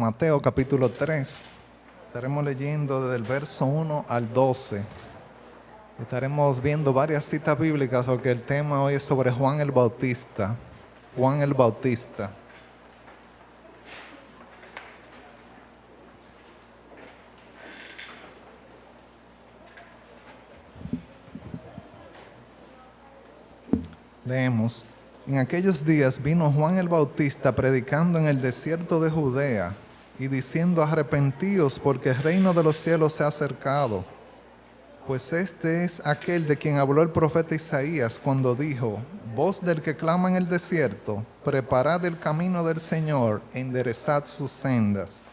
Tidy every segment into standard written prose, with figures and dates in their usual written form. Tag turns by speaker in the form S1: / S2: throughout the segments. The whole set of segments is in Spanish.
S1: Mateo capítulo 3. Estaremos leyendo desde el verso 1 al 12. Estaremos viendo varias citas bíblicas porque el tema hoy es sobre Juan el Bautista. Juan el Bautista. Leemos. En aquellos días vino Juan el Bautista predicando en el desierto de Judea y diciendo: arrepentíos, porque el reino de los cielos se ha acercado. Pues este es aquel de quien habló el profeta Isaías cuando dijo: voz del que clama en el desierto, preparad el camino del Señor, enderezad sus sendas.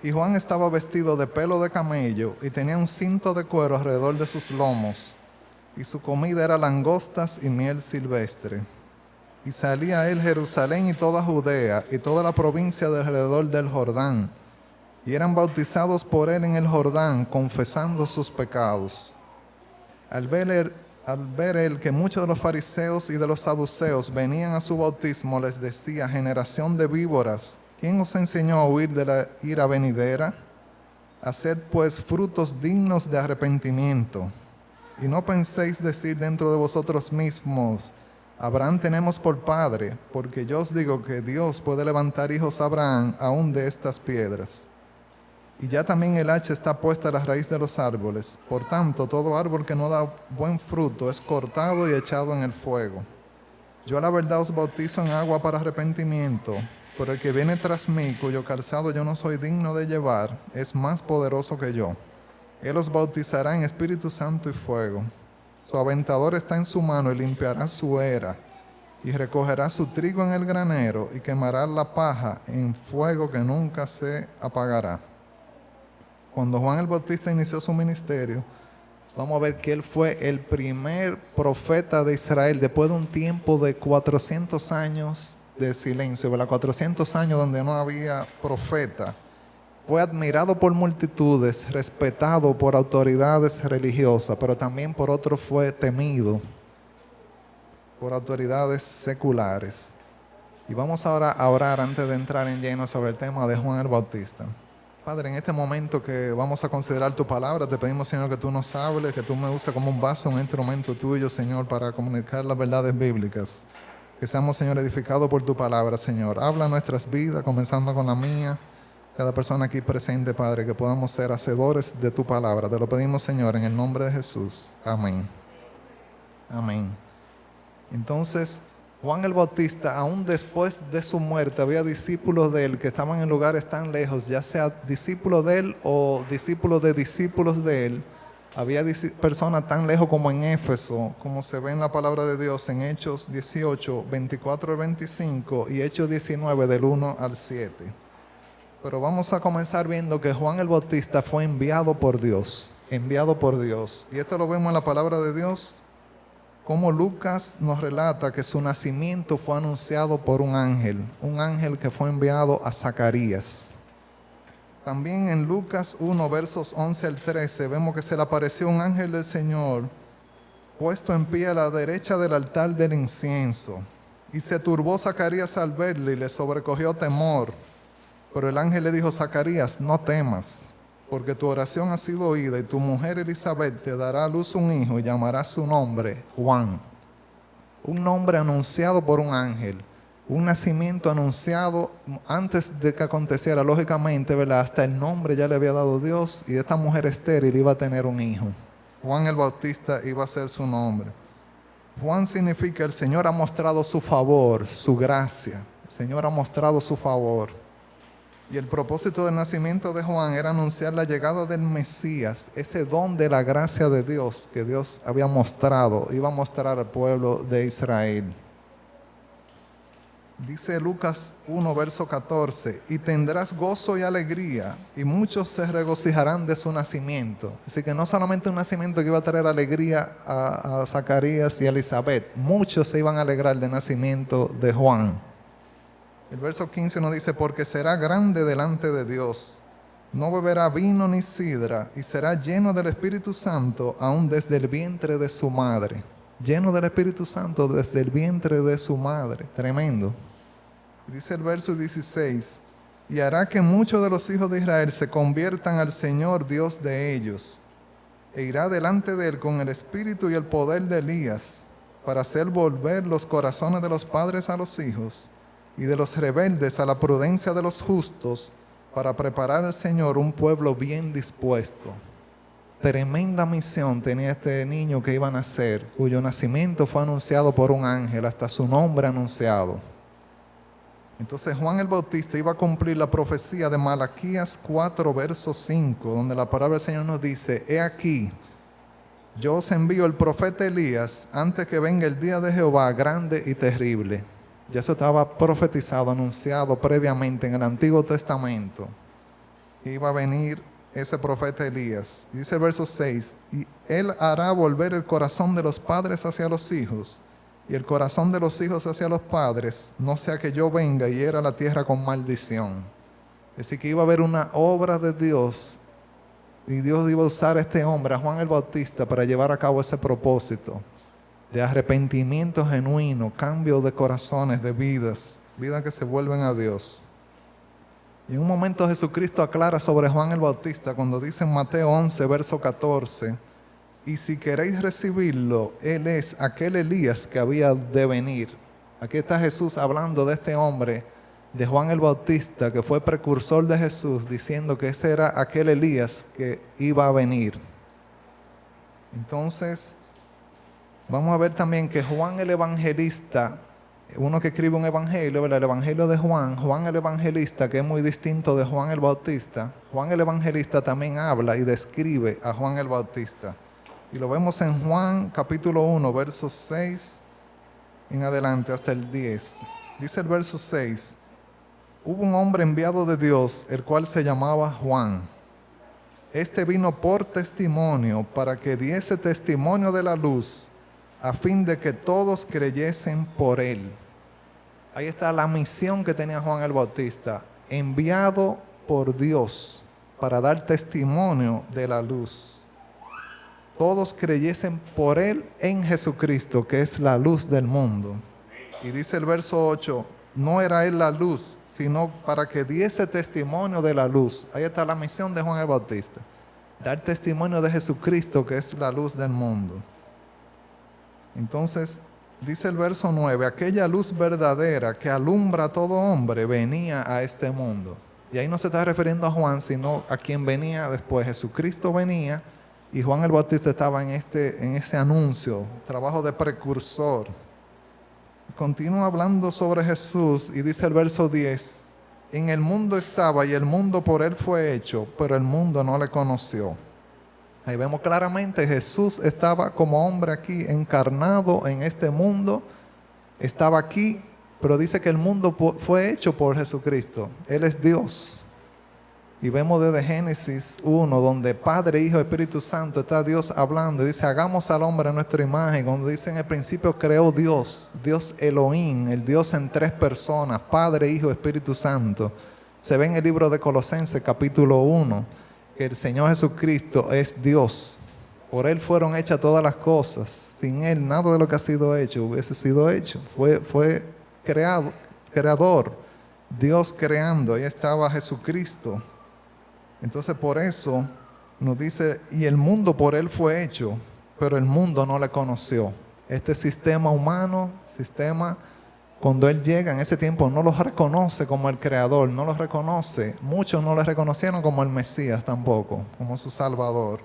S1: Y Juan estaba vestido de pelo de camello y tenía un cinto de cuero alrededor de sus lomos, y su comida era langostas y miel silvestre. Y salía a él Jerusalén y toda Judea y toda la provincia de alrededor del Jordán, y eran bautizados por él en el Jordán, confesando sus pecados. Al ver él que muchos de los fariseos y de los saduceos venían a su bautismo, les decía: generación de víboras, ¿quién os enseñó a huir de la ira venidera? Haced pues frutos dignos de arrepentimiento. Y no penséis decir dentro de vosotros mismos: Abraham tenemos por padre, porque yo os digo que Dios puede levantar hijos a Abraham aún de estas piedras. Y ya también el hacha está puesta a la raíz de los árboles. Por tanto, todo árbol que no da buen fruto es cortado y echado en el fuego. Yo a la verdad os bautizo en agua para arrepentimiento, pero el que viene tras mí, cuyo calzado yo no soy digno de llevar, es más poderoso que yo. Él os bautizará en Espíritu Santo y fuego. Su aventador está en su mano y limpiará su era, y recogerá su trigo en el granero y quemará la paja en fuego que nunca se apagará. Cuando Juan el Bautista inició su ministerio, vamos a ver que él fue el primer profeta de Israel después de un tiempo de 400 años de silencio, ¿verdad? 400 años donde no había profeta. Fue admirado por multitudes, respetado por autoridades religiosas, pero también por otros fue temido por autoridades seculares. Y vamos ahora a orar antes de entrar en lleno sobre el tema de Juan el Bautista. Padre, en este momento que vamos a considerar tu palabra, te pedimos, Señor, que tú nos hables, que tú me uses como un vaso, un instrumento tuyo, Señor, para comunicar las verdades bíblicas. Que seamos, Señor, edificados por tu palabra, Señor. Habla nuestras vidas, comenzando con la mía. Cada persona aquí presente, Padre, que podamos ser hacedores de tu palabra. Te lo pedimos, Señor, en el nombre de Jesús. Amén. Amén. Entonces, Juan el Bautista, aún después de su muerte, había discípulos de él que estaban en lugares tan lejos, ya sea discípulos de él o discípulos de él. Había personas tan lejos como en Éfeso, como se ve en la palabra de Dios en Hechos 18, 24 al 25 y Hechos 19 del 1 al 7. Pero vamos a comenzar viendo que Juan el Bautista fue enviado por Dios. Y esto lo vemos en la palabra de Dios, como Lucas nos relata que su nacimiento fue anunciado por un ángel que fue enviado a Zacarías. También en Lucas 1, versos 11 al 13, vemos que se le apareció un ángel del Señor puesto en pie a la derecha del altar del incienso. Y se turbó Zacarías al verle y le sobrecogió temor. Pero el ángel le dijo: Zacarías, no temas, porque tu oración ha sido oída y tu mujer Elizabeth te dará a luz un hijo y llamarás su nombre Juan. Un nombre anunciado por un ángel, un nacimiento anunciado antes de que aconteciera, lógicamente, ¿verdad? Hasta el nombre ya le había dado Dios, y esta mujer estéril iba a tener un hijo. Juan el Bautista iba a ser su nombre. Juan significa el Señor ha mostrado su favor, su gracia. El Señor ha mostrado su favor. Y el propósito del nacimiento de Juan era anunciar la llegada del Mesías, ese don de la gracia de Dios que Dios había mostrado, iba a mostrar al pueblo de Israel. Dice Lucas 1, verso 14, y tendrás gozo y alegría, y muchos se regocijarán de su nacimiento. Así que no solamente un nacimiento que iba a traer alegría a Zacarías y a Elizabeth, muchos se iban a alegrar del nacimiento de Juan. El verso 15 nos dice: porque será grande delante de Dios, no beberá vino ni sidra, y será lleno del Espíritu Santo aún desde el vientre de su madre. Lleno del Espíritu Santo desde el vientre de su madre. Tremendo. Dice el verso 16: y hará que muchos de los hijos de Israel se conviertan al Señor Dios de ellos, e irá delante de él con el espíritu y el poder de Elías, para hacer volver los corazones de los padres a los hijos, y de los rebeldes a la prudencia de los justos, para preparar al Señor un pueblo bien dispuesto. Tremenda misión tenía este niño que iba a nacer, cuyo nacimiento fue anunciado por un ángel, hasta su nombre anunciado. Entonces Juan el Bautista iba a cumplir la profecía de Malaquías 4, verso 5, donde la palabra del Señor nos dice: he aquí, yo os envío el profeta Elías antes que venga el día de Jehová grande y terrible. Ya eso estaba profetizado, anunciado previamente en el Antiguo Testamento. Iba a venir ese profeta Elías. Dice el verso 6, y él hará volver el corazón de los padres hacia los hijos, y el corazón de los hijos hacia los padres, no sea que yo venga y hiera la tierra con maldición. Es decir, que iba a haber una obra de Dios, y Dios iba a usar a este hombre, a Juan el Bautista, para llevar a cabo ese propósito de arrepentimiento genuino, cambio de corazones, de vidas que se vuelven a Dios. Y en un momento Jesucristo aclara sobre Juan el Bautista cuando dice en Mateo 11, verso 14, y si queréis recibirlo, él es aquel Elías que había de venir. Aquí está Jesús hablando de este hombre, de Juan el Bautista, que fue precursor de Jesús, diciendo que ese era aquel Elías que iba a venir. Entonces, vamos a ver también que Juan el Evangelista, uno que escribe un evangelio, ¿verdad? El evangelio de Juan, Juan el Evangelista, que es muy distinto de Juan el Bautista. Juan el Evangelista también habla y describe a Juan el Bautista. Y lo vemos en Juan capítulo 1, versos 6 en adelante hasta el 10. Dice el verso 6, hubo un hombre enviado de Dios, el cual se llamaba Juan. Este vino por testimonio, para que diese testimonio de la luz, a fin de que todos creyesen por él. Ahí está la misión que tenía Juan el Bautista, enviado por Dios para dar testimonio de la luz. Todos creyesen por él en Jesucristo, que es la luz del mundo. Y dice el verso 8, no era él la luz, sino para que diese testimonio de la luz. Ahí está la misión de Juan el Bautista, dar testimonio de Jesucristo, que es la luz del mundo. Entonces, dice el verso 9, aquella luz verdadera que alumbra a todo hombre venía a este mundo. Y ahí no se está refiriendo a Juan, sino a quien venía después. Jesucristo venía y Juan el Bautista estaba en ese anuncio, trabajo de precursor. Continúa hablando sobre Jesús y dice el verso 10, en el mundo estaba y el mundo por él fue hecho, pero el mundo no le conoció. Ahí vemos claramente, Jesús estaba como hombre aquí, encarnado en este mundo, estaba aquí, pero dice que el mundo fue hecho por Jesucristo. Él es Dios. Y vemos desde Génesis 1, donde Padre, Hijo, Espíritu Santo, está Dios hablando. Y dice, hagamos al hombre a nuestra imagen. Cuando dice en el principio creó Dios, Dios Elohim, el Dios en tres personas, Padre, Hijo, Espíritu Santo. Se ve en el libro de Colosenses capítulo 1, que el Señor Jesucristo es Dios. Por Él fueron hechas todas las cosas. Sin Él nada de lo que ha sido hecho hubiese sido hecho. Fue creador. Dios creando. Ahí estaba Jesucristo. Entonces por eso nos dice, y el mundo por Él fue hecho, pero el mundo no le conoció. Este sistema humano, cuando Él llega en ese tiempo no los reconoce como el Creador, no los reconoce. Muchos no le reconocieron como el Mesías tampoco, como su Salvador.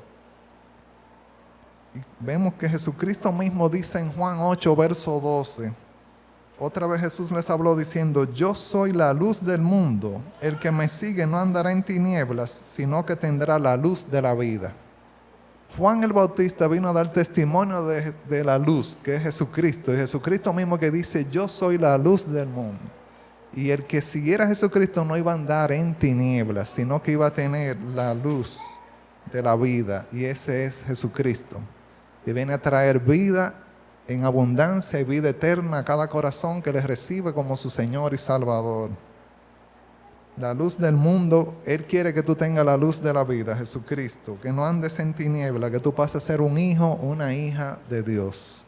S1: Y vemos que Jesucristo mismo dice en Juan 8, verso 12, otra vez Jesús les habló diciendo, yo soy la luz del mundo, el que me sigue no andará en tinieblas, sino que tendrá la luz de la vida. Juan el Bautista vino a dar testimonio de la luz, que es Jesucristo. Y Jesucristo mismo que dice, yo soy la luz del mundo. Y el que siguiera a Jesucristo no iba a andar en tinieblas, sino que iba a tener la luz de la vida. Y ese es Jesucristo, que viene a traer vida en abundancia y vida eterna a cada corazón que le recibe como su Señor y Salvador. La luz del mundo, Él quiere que tú tengas la luz de la vida, Jesucristo, que no andes en tiniebla, que tú pases a ser un hijo, una hija de Dios.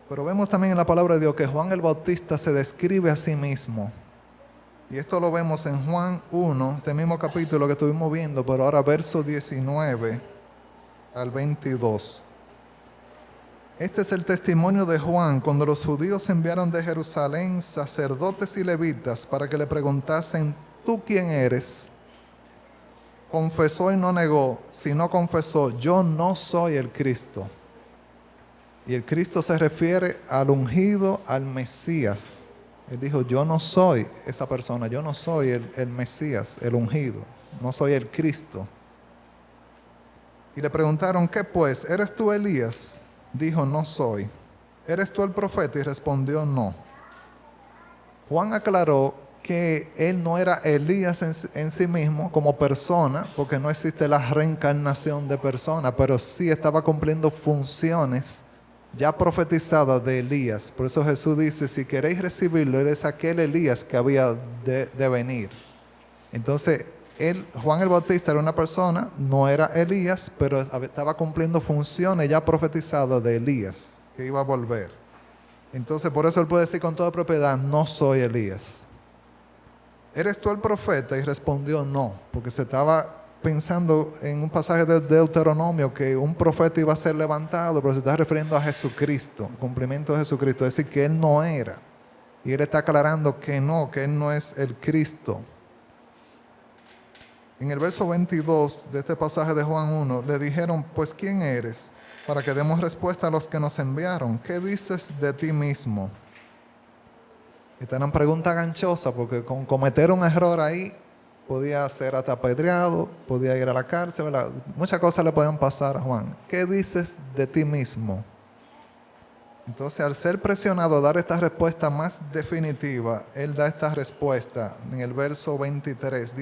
S1: Pero vemos también en la palabra de Dios que Juan el Bautista se describe a sí mismo. Y esto lo vemos en Juan 1, este mismo capítulo que estuvimos viendo, pero ahora verso 19 al 22. Este es el testimonio de Juan cuando los judíos enviaron de Jerusalén sacerdotes y levitas para que le preguntasen: ¿tú quién eres? Confesó y no negó, sino confesó: yo no soy el Cristo. Y el Cristo se refiere al ungido, al Mesías. Él dijo: yo no soy esa persona, yo no soy el Mesías, el ungido, no soy el Cristo. Y le preguntaron: ¿qué pues? ¿Eres tú Elías? Dijo: no soy. ¿Eres tú el profeta? Y respondió: no. Juan aclaró que él no era Elías en sí mismo como persona, porque no existe la reencarnación de persona, pero sí estaba cumpliendo funciones ya profetizadas de Elías. Por eso Jesús dice: si queréis recibirlo, eres aquel Elías que había de venir. Entonces, Juan el Bautista era una persona, no era Elías, pero estaba cumpliendo funciones ya profetizadas de Elías, que iba a volver. Entonces, por eso él puede decir con toda propiedad: no soy Elías. ¿Eres tú el profeta? Y respondió: no, porque se estaba pensando en un pasaje de Deuteronomio que un profeta iba a ser levantado, pero se está refiriendo a Jesucristo, cumplimiento de Jesucristo, es decir, que él no era. Y él está aclarando que él no es el Cristo. En el verso 22 de este pasaje de Juan 1, le dijeron: pues ¿quién eres? Para que demos respuesta a los que nos enviaron. ¿Qué dices de ti mismo? Esta era una pregunta ganchosa, porque con cometer un error ahí podía ser hasta apedreado, podía ir a la cárcel, ¿verdad? Muchas cosas le podían pasar a Juan. ¿Qué dices de ti mismo? Entonces, al ser presionado a dar esta respuesta más definitiva, él da esta respuesta en el verso 23.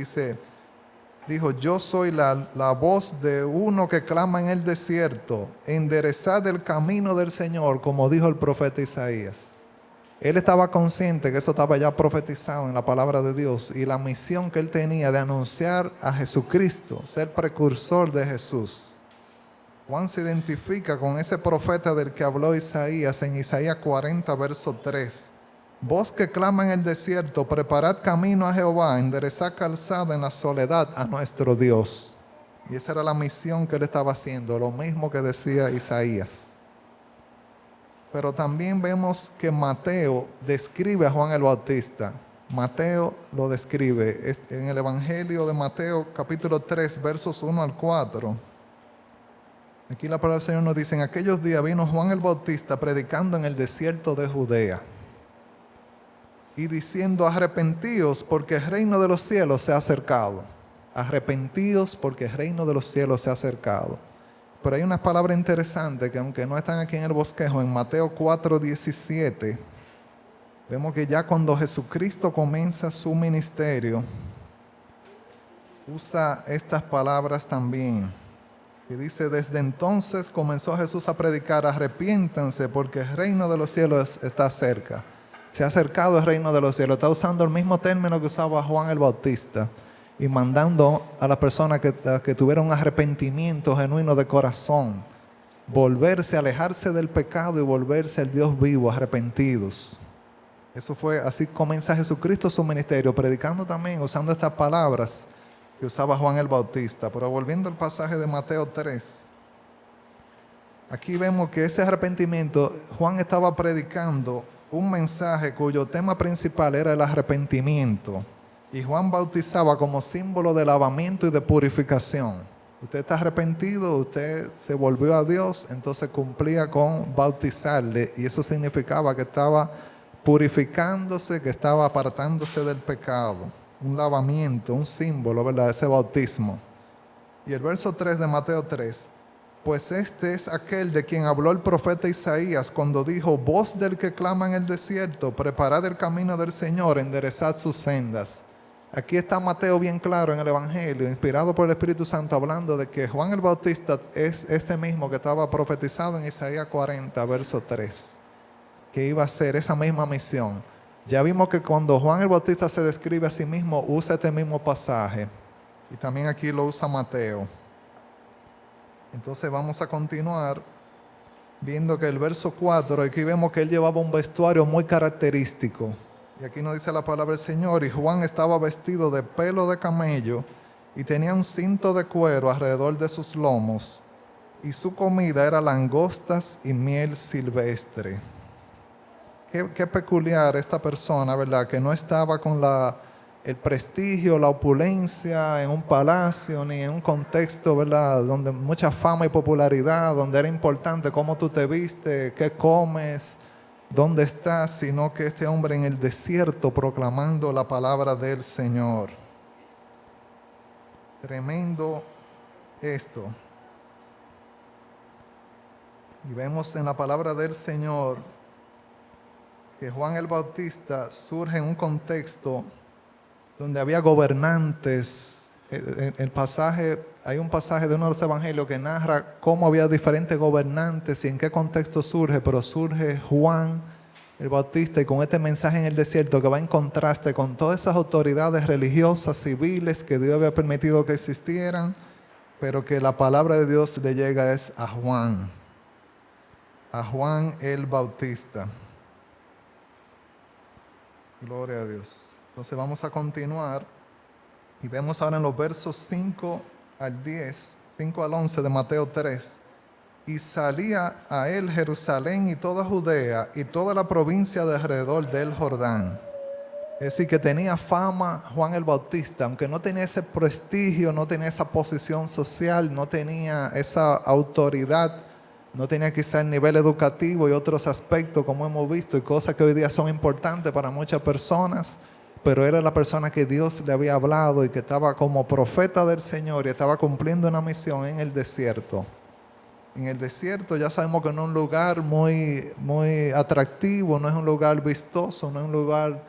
S1: Dijo: yo soy la voz de uno que clama en el desierto, enderezad el camino del Señor, como dijo el profeta Isaías. Él estaba consciente que eso estaba ya profetizado en la palabra de Dios, y la misión que él tenía de anunciar a Jesucristo, ser precursor de Jesús. Juan se identifica con ese profeta del que habló Isaías en Isaías 40, verso 3. Voz que clama en el desierto: preparad camino a Jehová, enderezad calzada en la soledad a nuestro Dios. Y esa era la misión que él estaba haciendo, lo mismo que decía Isaías. Pero también vemos que Mateo describe a Juan el Bautista. Mateo lo describe en el Evangelio de Mateo, capítulo 3, versos 1 al 4. Aquí la palabra del Señor nos dice: en aquellos días vino Juan el Bautista predicando en el desierto de Judea y diciendo: arrepentíos, porque el reino de los cielos se ha acercado. Arrepentíos, porque el reino de los cielos se ha acercado. Pero hay unas palabras interesantes que, aunque no están aquí en el bosquejo, en Mateo 4:17, vemos que ya cuando Jesucristo comienza su ministerio, usa estas palabras también. Y dice: desde entonces comenzó Jesús a predicar: arrepiéntanse, porque el reino de los cielos está cerca. Se ha acercado el reino de los cielos. Está usando el mismo término que usaba Juan el Bautista, y mandando a las personas que tuvieran un arrepentimiento genuino de corazón, volverse, alejarse del pecado y volverse al Dios vivo, arrepentidos. Eso fue, así comienza Jesucristo su ministerio, predicando también, usando estas palabras que usaba Juan el Bautista. Pero volviendo al pasaje de Mateo 3, aquí vemos que ese arrepentimiento, Juan estaba predicando un mensaje cuyo tema principal era el arrepentimiento. Y Juan bautizaba como símbolo de lavamiento y de purificación. Usted está arrepentido, usted se volvió a Dios, entonces cumplía con bautizarle, y eso significaba que estaba purificándose, que estaba apartándose del pecado. Un lavamiento, un símbolo, ¿verdad?, ese bautismo. Y el verso 3 de Mateo 3: pues este es aquel de quien habló el profeta Isaías cuando dijo: voz del que clama en el desierto, preparad el camino del Señor, enderezad sus sendas. Aquí está Mateo bien claro en el Evangelio, inspirado por el Espíritu Santo, hablando de que Juan el Bautista es este mismo que estaba profetizado en Isaías 40, verso 3, que iba a hacer esa misma misión. Ya vimos que cuando Juan el Bautista se describe a sí mismo, usa este mismo pasaje, y también aquí lo usa Mateo. Entonces vamos a continuar viendo que el verso 4, aquí vemos que él llevaba un vestuario muy característico. Y aquí nos dice la palabra del Señor, y Juan estaba vestido de pelo de camello y tenía un cinto de cuero alrededor de sus lomos, y su comida era langostas y miel silvestre. Qué peculiar esta persona, ¿verdad? Que no estaba con el prestigio, la opulencia en un palacio, ni en un contexto, ¿verdad? Donde mucha fama y popularidad, donde era importante cómo tú te viste, qué comes, dónde estás, sino que este hombre en el desierto proclamando la palabra del Señor. Tremendo esto. Y vemos en la palabra del Señor que Juan el Bautista surge en un contexto donde había gobernantes. Hay un pasaje de uno de los evangelios que narra cómo había diferentes gobernantes y en qué contexto surge, pero surge Juan el Bautista y con este mensaje en el desierto que va en contraste con todas esas autoridades religiosas, civiles que Dios había permitido que existieran, pero que la palabra de Dios le llega es a Juan el Bautista. Gloria a Dios. Entonces vamos a continuar y vemos ahora en los versos 5 al 10, 5 al 11 de Mateo 3. Y salía a él Jerusalén y toda Judea y toda la provincia de alrededor del Jordán. Es decir, que tenía fama Juan el Bautista, aunque no tenía ese prestigio, no tenía esa posición social, no tenía esa autoridad, no tenía quizá el nivel educativo y otros aspectos como hemos visto y cosas que hoy día son importantes para muchas personas, pero era la persona que Dios le había hablado y que estaba como profeta del Señor y estaba cumpliendo una misión en el desierto. En el desierto ya sabemos que no es un lugar muy, muy atractivo, no es un lugar vistoso, no es un lugar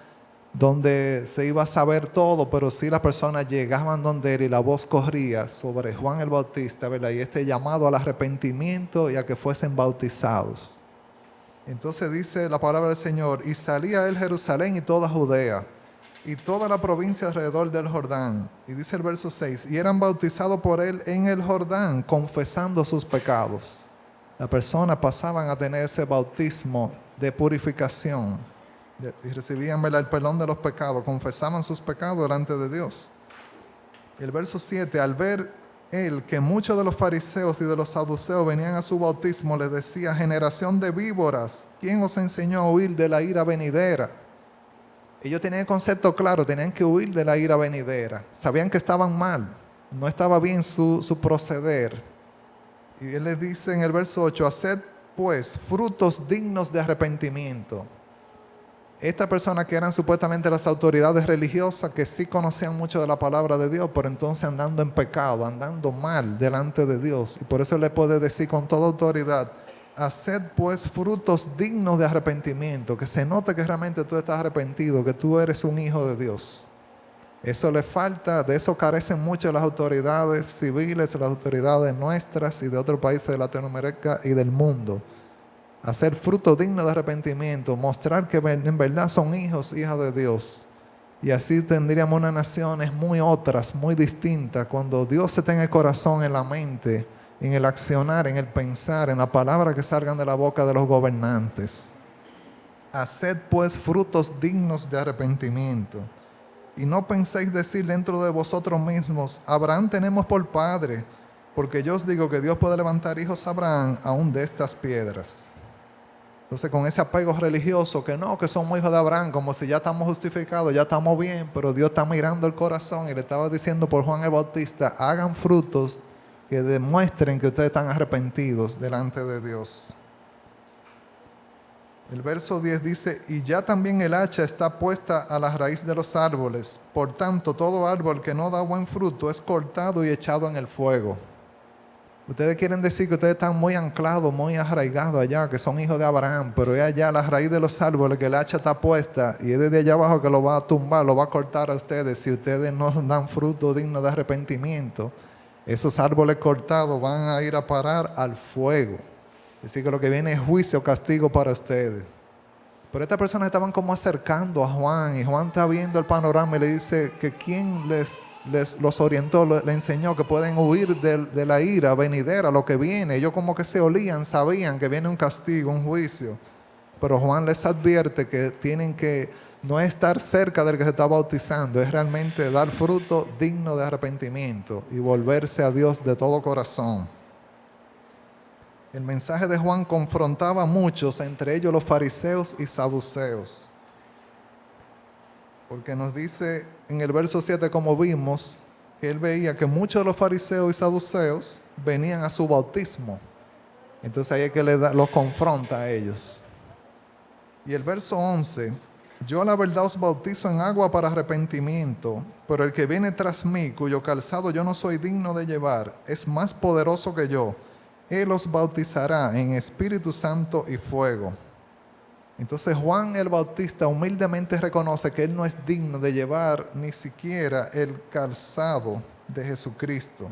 S1: donde se iba a saber todo, pero sí las personas llegaban donde él y la voz corría sobre Juan el Bautista, ¿verdad? Y este llamado al arrepentimiento y a que fuesen bautizados. Entonces dice la palabra del Señor, y salía él Jerusalén y toda Judea y toda la provincia alrededor del Jordán. Y dice el verso 6, y eran bautizados por él en el Jordán, confesando sus pecados. Las personas pasaban a tener ese bautismo de purificación y recibían, ¿verdad?, el perdón de los pecados, confesaban sus pecados delante de Dios. El verso 7, al ver él que muchos de los fariseos y de los saduceos venían a su bautismo, les decía, generación de víboras, ¿quién os enseñó a huir de la ira venidera? Ellos tenían el concepto claro, tenían que huir de la ira venidera. Sabían que estaban mal, no estaba bien su proceder. Y él les dice en el verso 8, haced pues frutos dignos de arrepentimiento. Estas personas que eran supuestamente las autoridades religiosas, que sí conocían mucho de la palabra de Dios, pero entonces andando en pecado, andando mal delante de Dios. Y por eso le puede decir con toda autoridad, haced pues frutos dignos de arrepentimiento, que se note que realmente tú estás arrepentido, que tú eres un hijo de Dios. Eso le falta, de eso carecen mucho las autoridades civiles, las autoridades nuestras y de otros países de Latinoamérica y del mundo. Hacer fruto digno de arrepentimiento, mostrar que en verdad son hijas de Dios. Y así tendríamos unas naciones muy otras, muy distintas, cuando Dios está en el corazón, en la mente, en el accionar, en el pensar, en las palabras que salgan de la boca de los gobernantes. Haced pues frutos dignos de arrepentimiento. Y no penséis decir dentro de vosotros mismos, Abraham tenemos por padre, porque yo os digo que Dios puede levantar hijos a Abraham aún de estas piedras. Entonces con ese apego religioso, que no, que somos hijos de Abraham, como si ya estamos justificados, ya estamos bien, pero Dios está mirando el corazón y le estaba diciendo por Juan el Bautista, hagan frutos que demuestren que ustedes están arrepentidos delante de Dios. El verso 10 dice, y ya también el hacha está puesta a la raíz de los árboles, por tanto todo árbol que no da buen fruto es cortado y echado en el fuego. Ustedes quieren decir que ustedes están muy anclados, muy arraigados allá, que son hijos de Abraham, pero es allá a la raíz de los árboles que el hacha está puesta y es desde allá abajo que lo va a tumbar, lo va a cortar a ustedes si ustedes no dan fruto digno de arrepentimiento. Esos árboles cortados van a ir a parar al fuego. Es decir, que lo que viene es juicio, castigo para ustedes. Pero estas personas estaban como acercando a Juan y Juan está viendo el panorama y le dice que quién los orientó, le enseñó que pueden huir de la ira venidera, lo que viene. Ellos como que se olían, sabían que viene un castigo, un juicio. Pero Juan les advierte que tienen que no es estar cerca del que se está bautizando, es realmente dar fruto digno de arrepentimiento y volverse a Dios de todo corazón. El mensaje de Juan confrontaba a muchos, entre ellos los fariseos y saduceos. Porque nos dice en el verso 7, como vimos, que él veía que muchos de los fariseos y saduceos venían a su bautismo. Entonces ahí es que los confronta a ellos. Y el verso 11, yo la verdad os bautizo en agua para arrepentimiento, pero el que viene tras mí, cuyo calzado yo no soy digno de llevar, es más poderoso que yo. Él os bautizará en Espíritu Santo y fuego. Entonces Juan el Bautista humildemente reconoce que él no es digno de llevar ni siquiera el calzado de Jesucristo.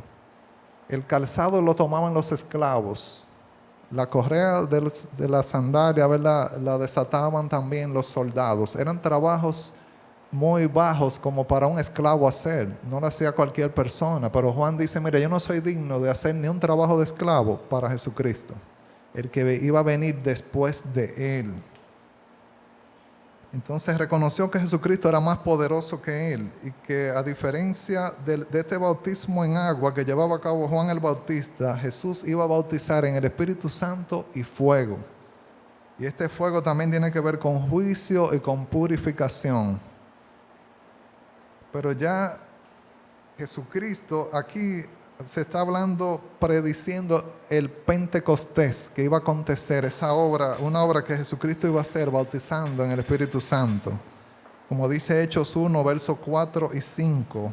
S1: El calzado lo tomaban los esclavos. La correa de la sandalia, ¿verdad?, la desataban también los soldados. Eran trabajos muy bajos como para un esclavo hacer. No lo hacía cualquier persona. Pero Juan dice, mira, yo no soy digno de hacer ni un trabajo de esclavo para Jesucristo, el que iba a venir después de él. Entonces reconoció que Jesucristo era más poderoso que él y que a diferencia de este bautismo en agua que llevaba a cabo Juan el Bautista, Jesús iba a bautizar en el Espíritu Santo y fuego. Y este fuego también tiene que ver con juicio y con purificación. Pero ya Jesucristo aquí se está hablando, prediciendo el Pentecostés que iba a acontecer, esa obra, una obra que Jesucristo iba a hacer bautizando en el Espíritu Santo. Como dice Hechos 1, versos 4 y 5,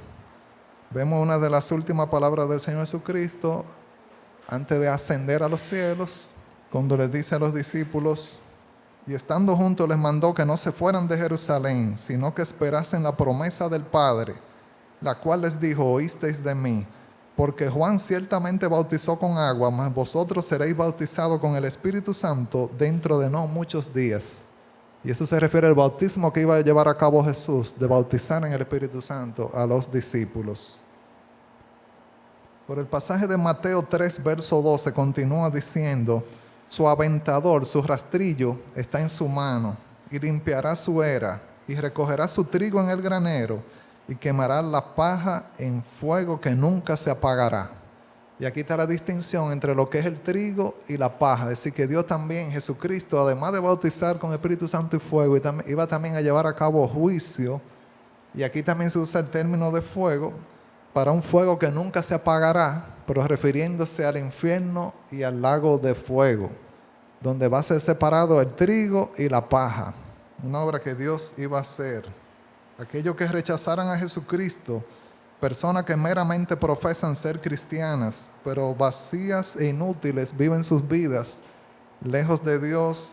S1: vemos una de las últimas palabras del Señor Jesucristo antes de ascender a los cielos, cuando les dice a los discípulos, y estando juntos les mandó que no se fueran de Jerusalén, sino que esperasen la promesa del Padre, la cual les dijo, oísteis de mí. Porque Juan ciertamente bautizó con agua, mas vosotros seréis bautizados con el Espíritu Santo dentro de no muchos días. Y eso se refiere al bautismo que iba a llevar a cabo Jesús, de bautizar en el Espíritu Santo a los discípulos. Por el pasaje de Mateo 3, verso 12, continúa diciendo, su aventador, su rastrillo está en su mano, y limpiará su era, y recogerá su trigo en el granero, y quemará la paja en fuego que nunca se apagará. Y aquí está la distinción entre lo que es el trigo y la paja. Es decir, que Dios también, Jesucristo, además de bautizar con Espíritu Santo y fuego, iba también a llevar a cabo juicio. Y aquí también se usa el término de fuego para un fuego que nunca se apagará, pero refiriéndose al infierno y al lago de fuego, donde va a ser separado el trigo y la paja. Una obra que Dios iba a hacer. Aquellos que rechazaran a Jesucristo, personas que meramente profesan ser cristianas, pero vacías e inútiles viven sus vidas, lejos de Dios,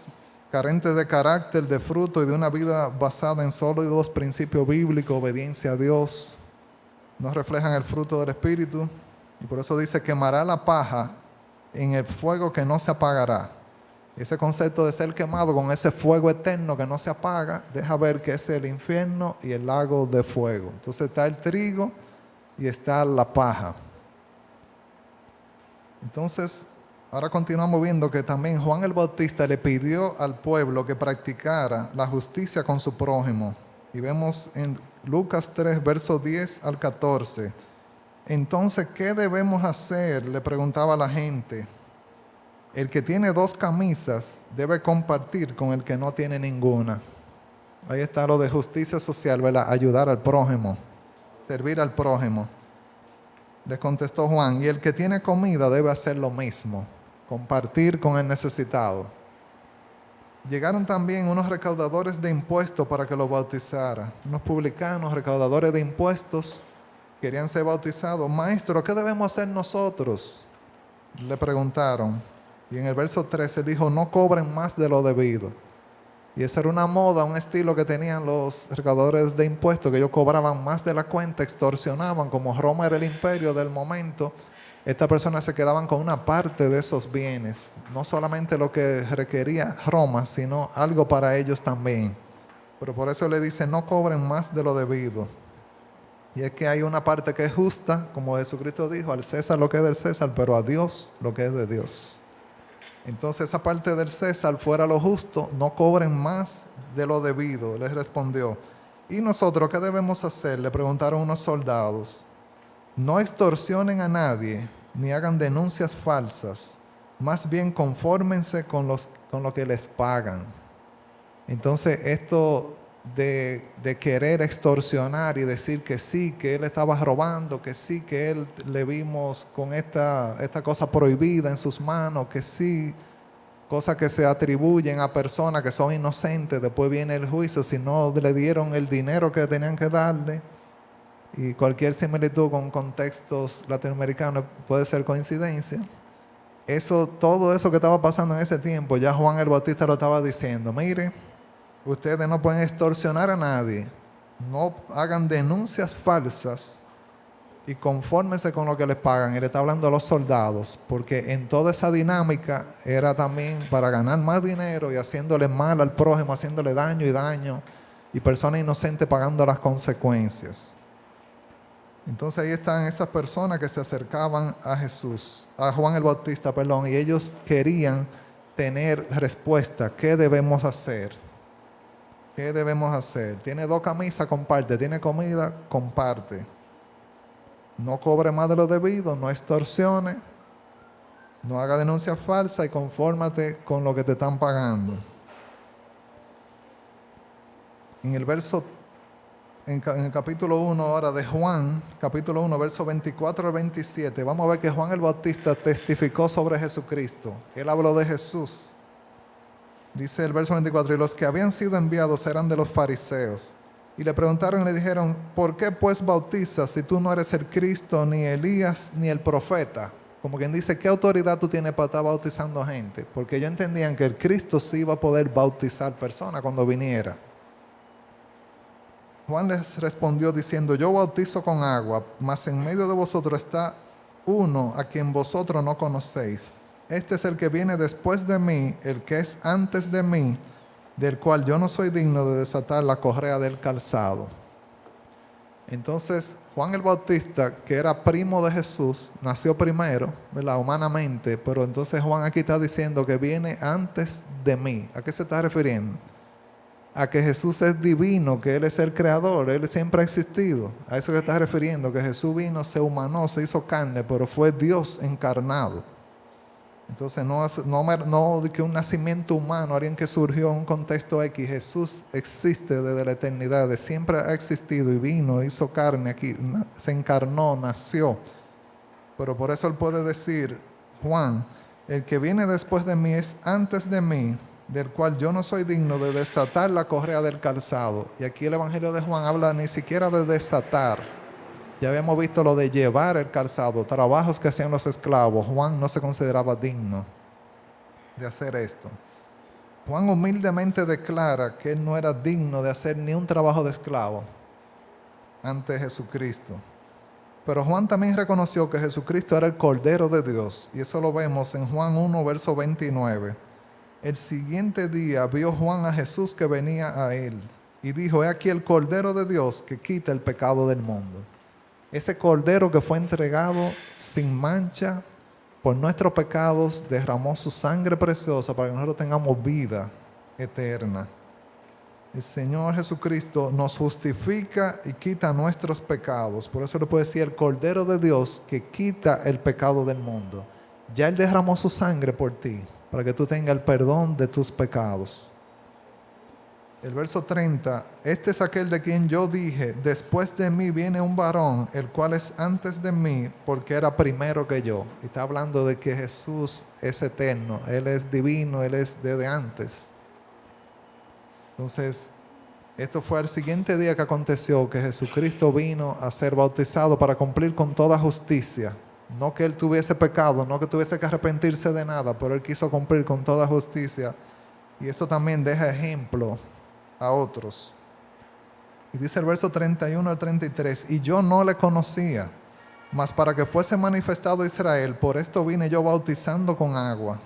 S1: carentes de carácter, de fruto y de una vida basada en solo dos principios bíblicos, obediencia a Dios, no reflejan el fruto del Espíritu, y por eso dice, quemará la paja en el fuego que no se apagará. Ese concepto de ser quemado con ese fuego eterno que no se apaga, deja ver que es el infierno y el lago de fuego. Entonces está el trigo y está la paja. Entonces, ahora continuamos viendo que también Juan el Bautista le pidió al pueblo que practicara la justicia con su prójimo. Y vemos en Lucas 3, versos 10 al 14. Entonces, ¿qué debemos hacer?, le preguntaba a la gente. El que tiene 2 camisas debe compartir con el que no tiene ninguna. Ahí está lo de justicia social, ¿verdad? Ayudar al prójimo, servir al prójimo. Les contestó Juan, y el que tiene comida debe hacer lo mismo, compartir con el necesitado. Llegaron también unos recaudadores de impuestos para que los bautizara. Unos publicanos, recaudadores de impuestos, querían ser bautizados. Maestro, ¿qué debemos hacer nosotros?, le preguntaron. Y en el verso 13 dijo, no cobren más de lo debido. Y esa era una moda, un estilo que tenían los recaudadores de impuestos, que ellos cobraban más de la cuenta, extorsionaban, como Roma era el imperio del momento. Estas personas se quedaban con una parte de esos bienes, no solamente lo que requería Roma, sino algo para ellos también. Pero por eso le dice, no cobren más de lo debido. Y es que hay una parte que es justa, como Jesucristo dijo, al César lo que es del César, pero a Dios lo que es de Dios. Entonces esa parte del César fuera lo justo, no cobren más de lo debido. Les respondió. ¿Y nosotros qué debemos hacer? Le preguntaron unos soldados. No extorsionen a nadie, ni hagan denuncias falsas. Más bien confórmense con lo que les pagan. Entonces esto de querer extorsionar y decir que sí, que él estaba robando, que sí, que él le vimos con esta cosa prohibida en sus manos, que sí, cosas que se atribuyen a personas que son inocentes, después viene el juicio si no le dieron el dinero que tenían que darle. Y cualquier similitud con contextos latinoamericanos puede ser coincidencia. Todo eso que estaba pasando en ese tiempo, ya Juan el Bautista lo estaba diciendo. Mire, ustedes no pueden extorsionar a nadie, no hagan denuncias falsas y confórmense con lo que les pagan. Y le está hablando a los soldados, porque en toda esa dinámica era también para ganar más dinero y haciéndole mal al prójimo, haciéndole daño y personas inocentes pagando las consecuencias. Entonces ahí están esas personas que se acercaban a Jesús, a Juan el Bautista, perdón, y ellos querían tener respuesta. ¿Qué debemos hacer? ¿Qué debemos hacer? Tiene 2 camisas, comparte. Tiene comida, comparte. No cobre más de lo debido, no extorsione, no haga denuncias falsas y confórmate con lo que te están pagando. En el capítulo 1 ahora de Juan, capítulo 1, versos 24 al 27, vamos a ver que Juan el Bautista testificó sobre Jesucristo. Él habló de Jesús. Dice el verso 24, y los que habían sido enviados eran de los fariseos. Y le preguntaron y le dijeron, ¿por qué pues bautizas si tú no eres el Cristo, ni Elías, ni el profeta? Como quien dice, ¿qué autoridad tú tienes para estar bautizando gente? Porque ellos entendían que el Cristo sí iba a poder bautizar personas cuando viniera. Juan les respondió diciendo, yo bautizo con agua, mas en medio de vosotros está uno a quien vosotros no conocéis. Este es el que viene después de mí, el que es antes de mí, del cual yo no soy digno de desatar la correa del calzado. Entonces, Juan el Bautista, que era primo de Jesús, nació primero, ¿verdad? Humanamente, pero entonces Juan aquí está diciendo que viene antes de mí. ¿A qué se está refiriendo? A que Jesús es divino, que Él es el creador, Él siempre ha existido. A eso que está refiriendo, que Jesús vino, se humanó, se hizo carne, pero fue Dios encarnado. Entonces no de que un nacimiento humano, alguien que surgió en un contexto X, Jesús existe desde la eternidad, siempre ha existido y vino, hizo carne aquí, se encarnó, nació. Pero por eso Él puede decir, Juan, el que viene después de mí es antes de mí, del cual yo no soy digno de desatar la correa del calzado. Y aquí el Evangelio de Juan habla ni siquiera de desatar. Ya habíamos visto lo de llevar el calzado, trabajos que hacían los esclavos. Juan no se consideraba digno de hacer esto. Juan humildemente declara que él no era digno de hacer ni un trabajo de esclavo ante Jesucristo. Pero Juan también reconoció que Jesucristo era el Cordero de Dios. Y eso lo vemos en Juan 1, verso 29. El siguiente día vio Juan a Jesús que venía a él y dijo, he aquí el Cordero de Dios que quita el pecado del mundo. Ese Cordero que fue entregado sin mancha por nuestros pecados, derramó su sangre preciosa para que nosotros tengamos vida eterna. El Señor Jesucristo nos justifica y quita nuestros pecados. Por eso le puede decir el Cordero de Dios que quita el pecado del mundo. Ya Él derramó su sangre por ti, para que tú tengas el perdón de tus pecados. El verso 30, este es aquel de quien yo dije, después de mí viene un varón, el cual es antes de mí, porque era primero que yo. Y está hablando de que Jesús es eterno, Él es divino, Él es desde antes. Entonces, esto fue el siguiente día que aconteció, que Jesucristo vino a ser bautizado para cumplir con toda justicia. No que Él tuviese pecado, no que tuviese que arrepentirse de nada, pero Él quiso cumplir con toda justicia. Y eso también deja ejemplo a otros. Y dice el verso 31 al 33, y yo no le conocía, mas para que fuese manifestado a Israel, por esto vine yo bautizando con agua.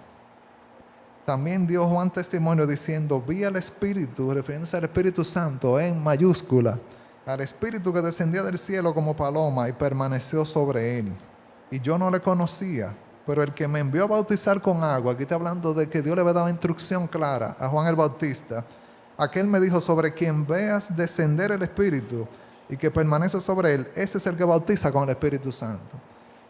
S1: También dio Juan testimonio diciendo, vi al Espíritu, refiriéndose al Espíritu Santo en mayúscula, al Espíritu que descendía del cielo como paloma y permaneció sobre él. Y yo no le conocía. Pero el que me envió a bautizar con agua, aquí está hablando de que Dios le había dado instrucción clara a Juan el Bautista. Aquel me dijo, sobre quien veas descender el Espíritu y que permanece sobre él, ese es el que bautiza con el Espíritu Santo.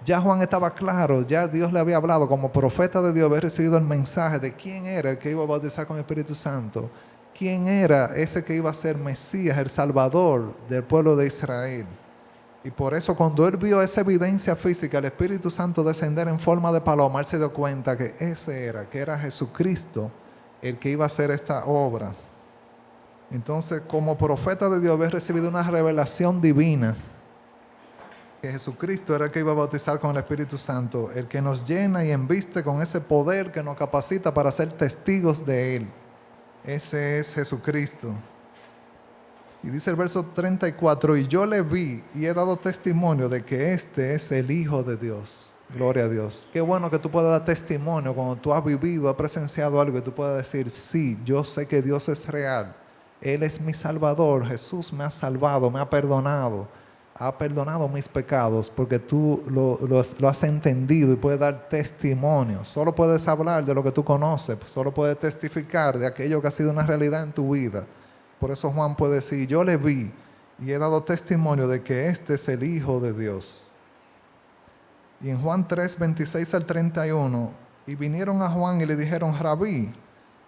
S1: Ya Juan estaba claro, ya Dios le había hablado como profeta de Dios, había recibido el mensaje de quién era el que iba a bautizar con el Espíritu Santo, quién era ese que iba a ser Mesías, el Salvador del pueblo de Israel. Y por eso cuando él vio esa evidencia física, el Espíritu Santo descender en forma de paloma, él se dio cuenta que ese era, que era Jesucristo el que iba a hacer esta obra. Entonces, como profeta de Dios, había recibido una revelación divina, que Jesucristo era el que iba a bautizar con el Espíritu Santo, el que nos llena y embiste con ese poder que nos capacita para ser testigos de Él. Ese es Jesucristo. Y dice el verso 34, y yo le vi y he dado testimonio de que este es el Hijo de Dios. Gloria a Dios. Qué bueno que tú puedas dar testimonio cuando tú has vivido, has presenciado algo y tú puedas decir, sí, yo sé que Dios es real. Él es mi Salvador. Jesús me ha salvado, me ha perdonado mis pecados porque tú lo has entendido y puedes dar testimonio. Solo puedes hablar de lo que tú conoces, solo puedes testificar de aquello que ha sido una realidad en tu vida. Por eso Juan puede decir, yo le vi y he dado testimonio de que este es el Hijo de Dios. Y en Juan 3, 26 al 31, y vinieron a Juan y le dijeron, Rabí,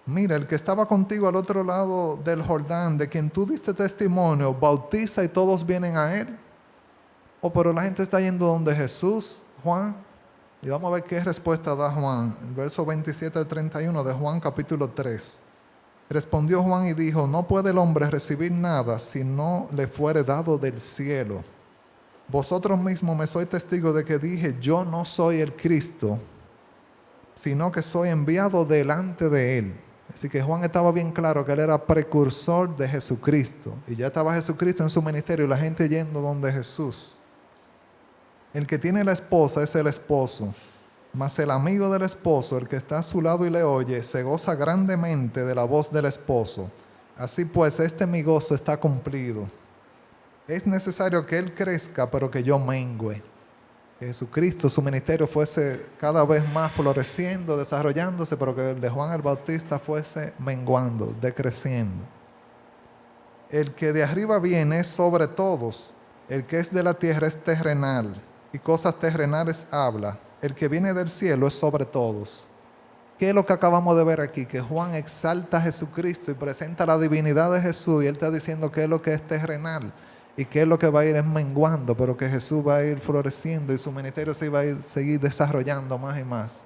S1: mira, el que estaba contigo al otro lado del Jordán, de quien tú diste testimonio, bautiza y todos vienen a él. Oh, pero la gente está yendo donde Jesús, Juan. Y vamos a ver qué respuesta da Juan. El verso 27 al 31 de Juan capítulo 3. Respondió Juan y dijo, no puede el hombre recibir nada si no le fuere dado del cielo. Vosotros mismos me sois testigos de que dije, yo no soy el Cristo, sino que soy enviado delante de él. Así que Juan estaba bien claro que él era precursor de Jesucristo. Y ya estaba Jesucristo en su ministerio y la gente yendo donde Jesús. El que tiene la esposa es el esposo, mas el amigo del esposo, el que está a su lado y le oye, se goza grandemente de la voz del esposo. Así pues, mi gozo está cumplido. Es necesario que él crezca, pero que yo mengüe. Que Jesucristo, su ministerio fuese cada vez más floreciendo, desarrollándose, pero que el de Juan el Bautista fuese menguando, decreciendo. El que de arriba viene es sobre todos, el que es de la tierra es terrenal, y cosas terrenales habla. El que viene del cielo es sobre todos. ¿Qué es lo que acabamos de ver aquí? Que Juan exalta a Jesucristo y presenta la divinidad de Jesús, y él está diciendo qué es lo que es terrenal y qué es lo que va a ir menguando, pero que Jesús va a ir floreciendo y su ministerio se va a ir, seguir desarrollando más y más.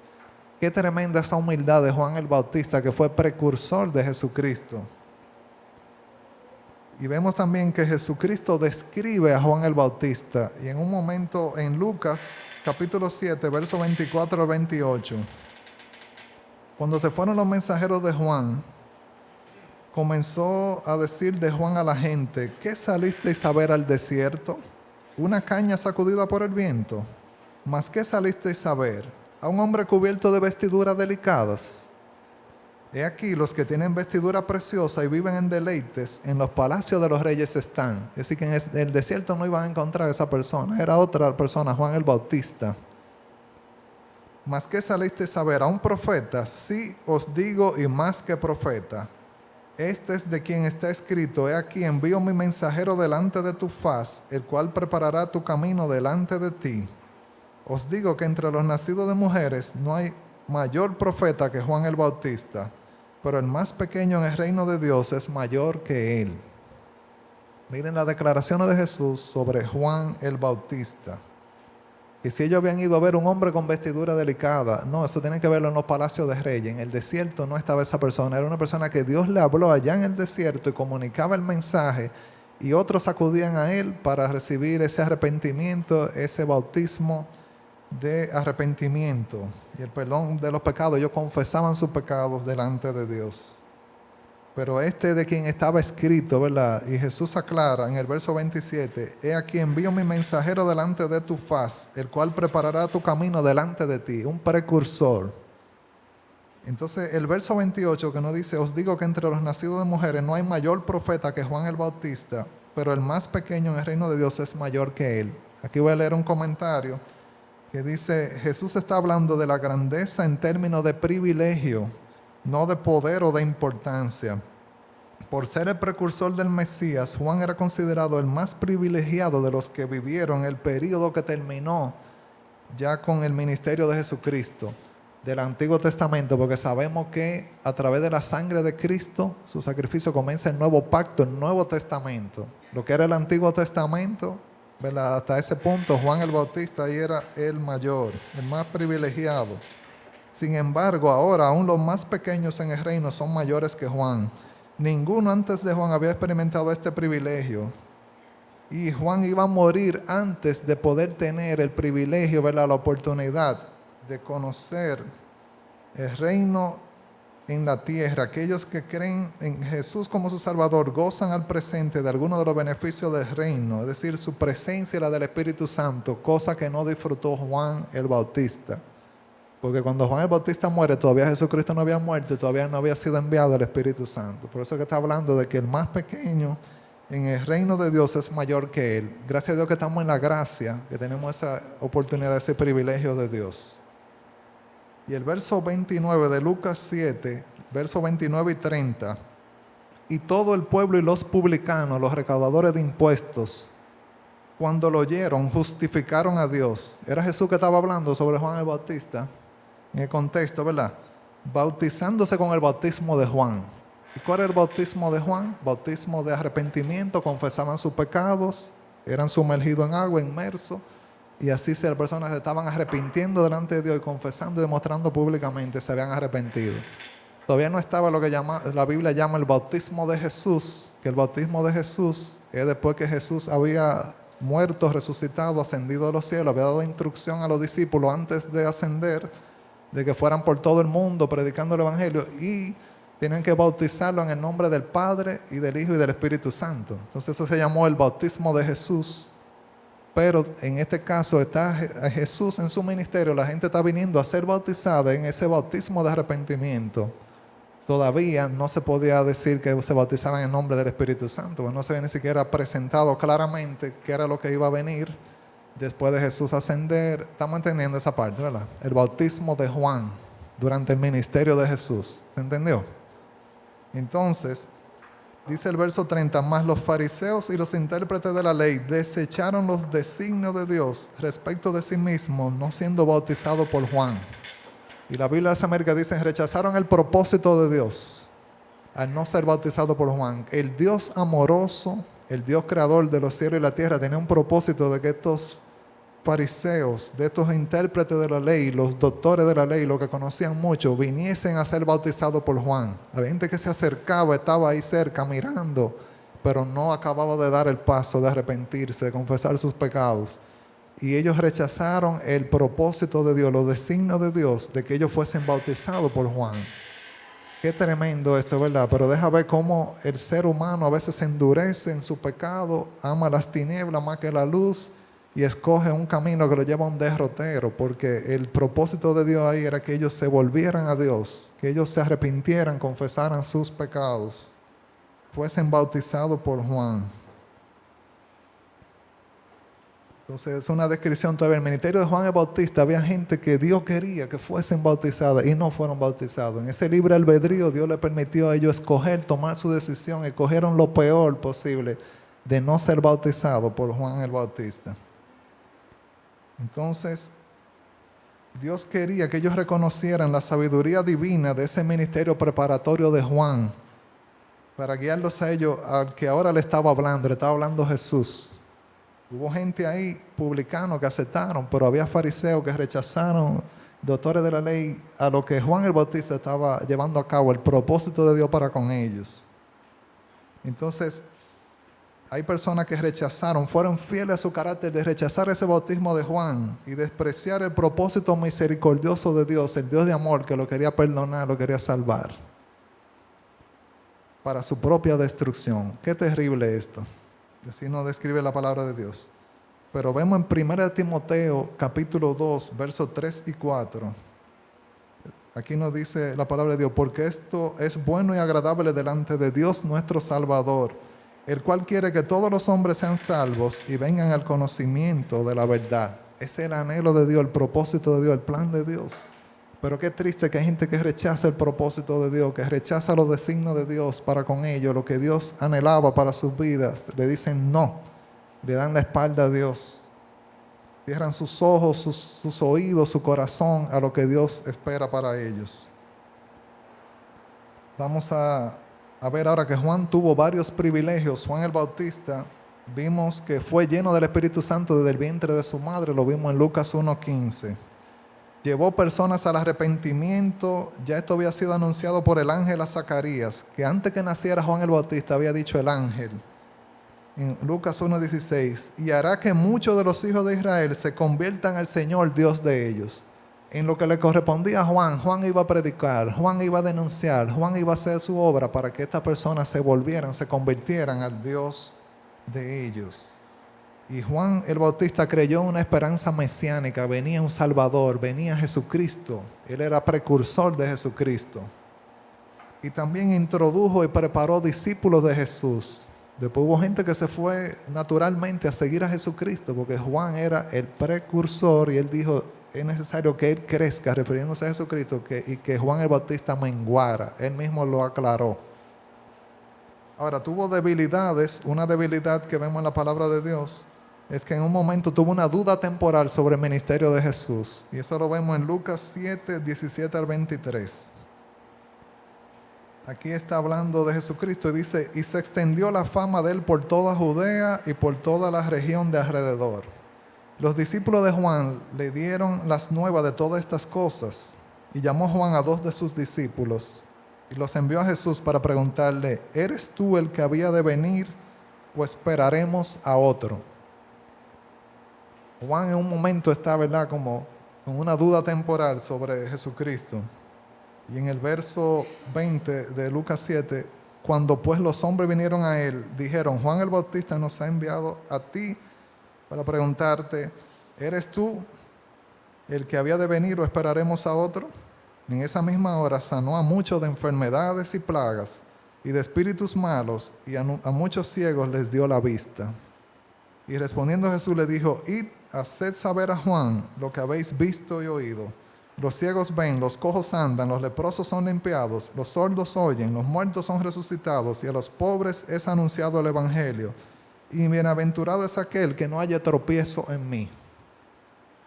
S1: Qué tremenda esa humildad de Juan el Bautista, que fue precursor de Jesucristo. Y vemos también que Jesucristo describe a Juan el Bautista. Y en un momento en Lucas capítulo 7, verso 24 al 28, cuando se fueron los mensajeros de Juan, comenzó a decir de Juan a la gente, ¿qué salisteis a ver al desierto? ¿Una caña sacudida por el viento? ¿Mas qué salisteis a ver? ¿A un hombre cubierto de vestiduras delicadas? He aquí, los que tienen vestidura preciosa y viven en deleites, en los palacios de los reyes están. Es decir, que en el desierto no iban a encontrar a esa persona, era otra persona, Juan el Bautista. ¿Mas qué salisteis a ver? ¿A un profeta? Sí os digo, y más que profeta. Este es de quien está escrito, he aquí envío mi mensajero delante de tu faz, el cual preparará tu camino delante de ti. Os digo que entre los nacidos de mujeres no hay mayor profeta que Juan el Bautista, pero el más pequeño en el reino de Dios es mayor que él. Miren las declaraciones de Jesús sobre Juan el Bautista. Y si ellos habían ido a ver un hombre con vestidura delicada, no, eso tienen que verlo en los palacios de reyes. En el desierto no estaba esa persona, era una persona que Dios le habló allá en el desierto y comunicaba el mensaje, y otros acudían a él para recibir ese arrepentimiento, ese bautismo de arrepentimiento y el perdón de los pecados. Ellos confesaban sus pecados delante de Dios. Pero de quien estaba escrito, ¿verdad? Y Jesús aclara en el verso 27, he aquí envío mi mensajero delante de tu faz, el cual preparará tu camino delante de ti, un precursor. Entonces el verso 28 que nos dice, os digo que entre los nacidos de mujeres no hay mayor profeta que Juan el Bautista, pero el más pequeño en el reino de Dios es mayor que él. Aquí voy a leer un comentario que dice, Jesús está hablando de la grandeza en términos de privilegio, no de poder o de importancia. Por ser el precursor del Mesías, Juan era considerado el más privilegiado de los que vivieron el período que terminó ya con el ministerio de Jesucristo, del Antiguo Testamento, porque sabemos que a través de la sangre de Cristo, su sacrificio, comienza el nuevo pacto, el Nuevo Testamento. Lo que era el Antiguo Testamento, ¿verdad? Hasta ese punto Juan el Bautista ahí era el mayor, el más privilegiado. Sin embargo, ahora aún los más pequeños en el reino son mayores que Juan. Ninguno antes de Juan había experimentado este privilegio. Y Juan iba a morir antes de poder tener el privilegio, ¿verdad? La oportunidad de conocer el reino en la tierra. Aquellos que creen en Jesús como su Salvador gozan al presente de algunos de los beneficios del reino, es decir, su presencia y la del Espíritu Santo, cosa que no disfrutó Juan el Bautista. Porque cuando Juan el Bautista muere, todavía Jesucristo no había muerto, todavía no había sido enviado el Espíritu Santo. Por eso que está hablando de que el más pequeño en el reino de Dios es mayor que él. Gracias a Dios que estamos en la gracia, que tenemos esa oportunidad, ese privilegio de Dios. Y el verso 29 de Lucas 7, verso 29 y 30. Y todo el pueblo y los publicanos, los recaudadores de impuestos, cuando lo oyeron, justificaron a Dios. Era Jesús que estaba hablando sobre Juan el Bautista, en el contexto, ¿verdad? Bautizándose con el bautismo de Juan. ¿Y cuál era el bautismo de Juan? Bautismo de arrepentimiento, confesaban sus pecados, eran sumergidos en agua, inmersos, y así las personas se estaban arrepintiendo delante de Dios y confesando y demostrando públicamente se habían arrepentido. Todavía no estaba lo que la Biblia llama el bautismo de Jesús, que el bautismo de Jesús es después que Jesús había muerto, resucitado, ascendido a los cielos, había dado instrucción a los discípulos antes de ascender, de que fueran por todo el mundo predicando el Evangelio y tienen que bautizarlo en el nombre del Padre y del Hijo y del Espíritu Santo. Entonces eso se llamó el bautismo de Jesús. Pero en este caso está Jesús en su ministerio, la gente está viniendo a ser bautizada en ese bautismo de arrepentimiento. Todavía no se podía decir que se bautizaban en el nombre del Espíritu Santo, no se había ni siquiera presentado claramente qué era lo que iba a venir después de Jesús ascender. Estamos entendiendo esa parte, ¿verdad? El bautismo de Juan durante el ministerio de Jesús. ¿Se entendió? Entonces, dice el verso 30, más los fariseos y los intérpretes de la ley desecharon los designios de Dios respecto de sí mismos, no siendo bautizados por Juan. Y la Biblia de las Américas dice, rechazaron el propósito de Dios al no ser bautizado por Juan. El Dios amoroso, el Dios creador de los cielos y la tierra, tenía un propósito de que estos fariseos, de estos intérpretes de la ley, los doctores de la ley, los que conocían mucho, viniesen a ser bautizados por Juan. Había gente que se acercaba, estaba ahí cerca mirando, pero no acababa de dar el paso de arrepentirse, de confesar sus pecados. Y ellos rechazaron el propósito de Dios, los designios de Dios, de que ellos fuesen bautizados por Juan. Qué tremendo esto, ¿verdad? Pero deja ver cómo el ser humano a veces se endurece en su pecado, ama las tinieblas más que la luz y escoge un camino que lo lleva a un derrotero, porque el propósito de Dios ahí era que ellos se volvieran a Dios, que ellos se arrepintieran, confesaran sus pecados, fuesen bautizados por Juan. Entonces es una descripción todavía. En el ministerio de Juan el Bautista había gente que Dios quería que fuesen bautizadas y no fueron bautizados. En ese libre albedrío Dios le permitió a ellos escoger, tomar su decisión. Escogieron lo peor posible de no ser bautizados por Juan el Bautista. Entonces Dios quería que ellos reconocieran la sabiduría divina de ese ministerio preparatorio de Juan para guiarlos a ellos al que ahora le estaba hablando Jesús. Hubo gente ahí, publicanos, que aceptaron, pero había fariseos que rechazaron, doctores de la ley, a lo que Juan el Bautista estaba llevando a cabo, el propósito de Dios para con ellos. Entonces, hay personas que rechazaron, fueron fieles a su carácter de rechazar ese bautismo de Juan y despreciar el propósito misericordioso de Dios, el Dios de amor que lo quería perdonar, lo quería salvar, para su propia destrucción. Qué terrible esto. Así nos describe la palabra de Dios. Pero vemos en 1 Timoteo capítulo 2, versos 3 y 4. Aquí nos dice la palabra de Dios, porque esto es bueno y agradable delante de Dios nuestro Salvador, el cual quiere que todos los hombres sean salvos y vengan al conocimiento de la verdad. Ese es el anhelo de Dios, el propósito de Dios, el plan de Dios. Pero qué triste que hay gente que rechaza el propósito de Dios, que rechaza los designios de Dios para con ellos, lo que Dios anhelaba para sus vidas. Le dicen no, le dan la espalda a Dios. Cierran sus ojos, sus oídos, su corazón a lo que Dios espera para ellos. Vamos a ver ahora que Juan tuvo varios privilegios. Juan el Bautista, vimos que fue lleno del Espíritu Santo desde el vientre de su madre, lo vimos en Lucas 1:15. Llevó personas al arrepentimiento. Ya esto había sido anunciado por el ángel a Zacarías, que antes que naciera Juan el Bautista había dicho el ángel en Lucas 1:16, y hará que muchos de los hijos de Israel se conviertan al Señor Dios de ellos. En lo que le correspondía a Juan, Juan iba a predicar, Juan iba a denunciar, Juan iba a hacer su obra para que estas personas se volvieran, se convirtieran al Dios de ellos. Y Juan el Bautista creyó en una esperanza mesiánica, venía un Salvador, venía Jesucristo, él era precursor de Jesucristo. Y también introdujo y preparó discípulos de Jesús. Después hubo gente que se fue naturalmente a seguir a Jesucristo, porque Juan era el precursor y él dijo, es necesario que él crezca, refiriéndose a Jesucristo, y que Juan el Bautista menguara. Él mismo lo aclaró. Ahora, tuvo debilidades. Una debilidad que vemos en la palabra de Dios es que en un momento tuvo una duda temporal sobre el ministerio de Jesús. Y eso lo vemos en Lucas 7:17 al 23. Aquí está hablando de Jesucristo y dice, y se extendió la fama de él por toda Judea y por toda la región de alrededor. Los discípulos de Juan le dieron las nuevas de todas estas cosas, y llamó Juan a 2 de sus discípulos y los envió a Jesús para preguntarle, ¿eres tú el que había de venir o esperaremos a otro? Juan en un momento está, ¿verdad?, como con una duda temporal sobre Jesucristo. Y en el verso 20 de Lucas 7, cuando pues los hombres vinieron a él, dijeron, Juan el Bautista nos ha enviado a ti para preguntarte, ¿eres tú el que había de venir o esperaremos a otro? En esa misma hora sanó a muchos de enfermedades y plagas y de espíritus malos, y a muchos ciegos les dio la vista. Y respondiendo Jesús le dijo, id, haced saber a Juan lo que habéis visto y oído. Los ciegos ven, los cojos andan, los leprosos son limpiados, los sordos oyen, los muertos son resucitados, y a los pobres es anunciado el evangelio. Y bienaventurado es aquel que no haya tropiezo en mí.